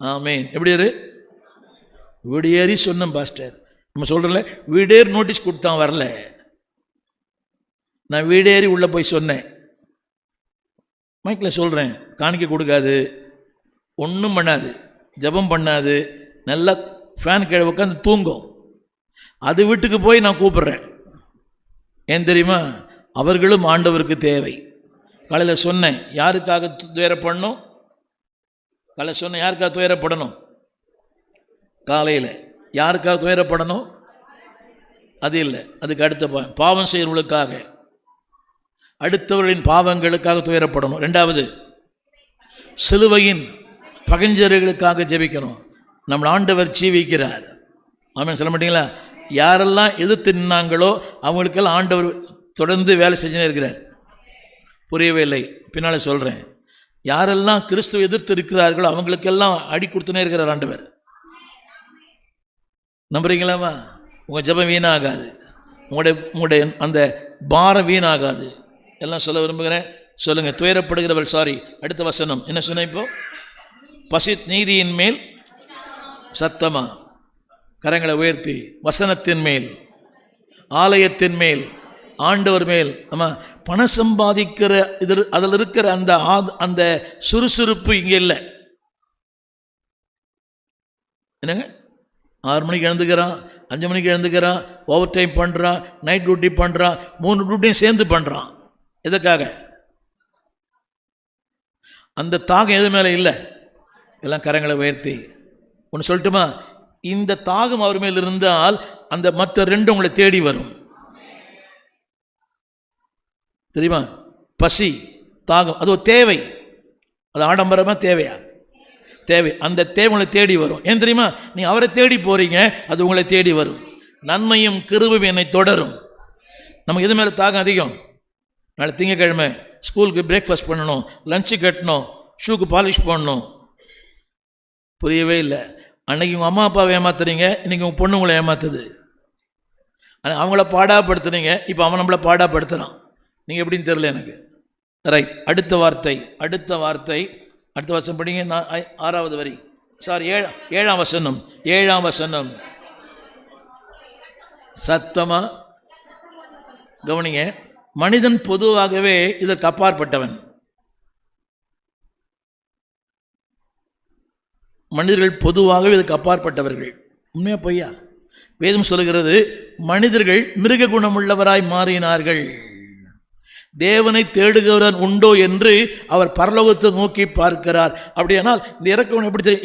ஆமேன். எப்படி வீடு ஏறி சொன்னேன் பாஸ்டர். நம்ம சொல்கிறல வீடேறி நோட்டீஸ் கொடுத்தான் வரல. நான் வீடேறி உள்ளே போய் சொன்னேன். மைக்கில் சொல்கிறேன், காணிக்க கொடுக்காது, ஒன்றும் பண்ணாது, ஜபம் பண்ணாது, நல்லா ஃபேன் கீழே உட்காந்து தூங்கும். அது வீட்டுக்கு போய் நான் கூப்பிட்றேன். ஏன் தெரியுமா? அவர்களும் ஆண்டவருக்கு தேவை. காலையில் சொன்னேன், யாருக்காக துயரப்படணும்? காலையில் சொன்னேன், யாருக்காக துயரப்படணும்? காலையில் யாருக்காக துயரப்படணும்? அது இல்லை, அதுக்கு அடுத்த பாவம் செய்கிறவர்களுக்காக, அடுத்தவர்களின் பாவங்களுக்காக துயரப்படணும். ரெண்டாவது, சிலுவையின் பகைஞர்களுக்காக ஜெபிக்கணும். நம்ம ஆண்டவர் ஜீவிக்கிறார். ஆமென். சொல்ல மாட்டீங்களா? யாரெல்லாம் எதிர்த்து நின்னாங்களோ அவங்களுக்கெல்லாம் ஆண்டவர் தொடர்ந்து வேலை செஞ்சுனே இருக்கிறார். புரியவே இல்லை, பின்னால் சொல்கிறேன். யாரெல்லாம் கிறிஸ்துவ எதிர்த்து இருக்கிறார்களோ அவங்களுக்கெல்லாம் அடி கொடுத்துனே இருக்கிறார் ஆண்டவர். நம்புறீங்களாமா? உங்கள் ஜபம் வீணாகாது, உங்களுடைய அந்த பாரம் வீணாகாது. எல்லாம் சொல்ல விரும்புகிறேன். சொல்லுங்கள். துயரப்படுகிறவள் அடுத்த வசனம் என்ன சொன்ன? இப்போ நீதியின் மேல் சத்தமா, கரங்களை உயர்த்தி, வசனத்தின் மேல், ஆலயத்தின் மேல், ஆண்டவர் மேல். ஆமாம், பணம் சம்பாதிக்கிற இது அதில் இருக்கிற அந்த சுறுசுறுப்பு இங்கே இல்லை. என்னங்க, 6 மணிக்கு எழுந்துக்கிறான், 5 மணிக்கு எழுந்துக்கிறான், ஓவர் டைம் பண்ணுறான், நைட் டியூட்டி பண்ணுறான், 3 டியூட்டியும் சேர்ந்து பண்ணுறான். எதுக்காக? அந்த தாகம் எது மேலே இல்லை. எல்லாம் கரங்களை உயர்த்தி ஒன்று சொல்லட்டுமா? இந்த தாகம் அவர் மேல் இருந்தால் அந்த மற்ற 2 உங்களை தேடி வரும். தெரியுமா? பசி, தாகம், அது ஒரு தேவை. அது ஆடம்பரமாக தேவையா? தேவை. அந்த தேவை உங்களை தேடி வரும். ஏன் தெரியுமா? நீ அவரை தேடி போறீங்க, அது உங்களை தேடி வரும். நன்மையும் கிருபையும் என்னை தொடரும். நமக்கு எது மேலே தாகம் அதிகம்? நாளை திங்கக்கிழமை ஸ்கூலுக்கு பிரேக்ஃபாஸ்ட் பண்ணணும், லஞ்சு கட்டணும், ஷூக்கு பாலிஷ் பண்ணணும். புரியவே இல்லை. அன்னைக்கு உங்கள் அம்மா அப்பாவை ஏமாத்துறீங்க, இன்றைக்கி உங்கள் பொண்ணு உங்களை ஏமாத்துது. அவங்கள பாடாப்படுத்துனீங்க, இப்போ அவன் நம்மளை பாடாப்படுத்துகிறான். நீங்கள் எப்படின்னு தெரியல எனக்கு. ரைட். அடுத்த வருஷம் படிங்க. நான் 6வது வரி, 7ஆம் வசனம். 7ஆம் வசனம் சத்தமா கவனிங்க. மனிதன் பொதுவாகவே இதற்கு அப்பாற்பட்டவன். மனிதர்கள் பொதுவாகவே இதுக்கு அப்பாற்பட்டவர்கள். உண்மையா பொய்யா? வேதம் சொல்லுகிறது, மனிதர்கள் மிருக குணமுள்ளவராய் மாறினார்கள். தேவனை தேடுகிறவன் உண்டோ என்று அவர் பரலோகத்தை நோக்கி பார்க்கிறார். அப்படியானால் இந்த இறக்கவன் எப்படி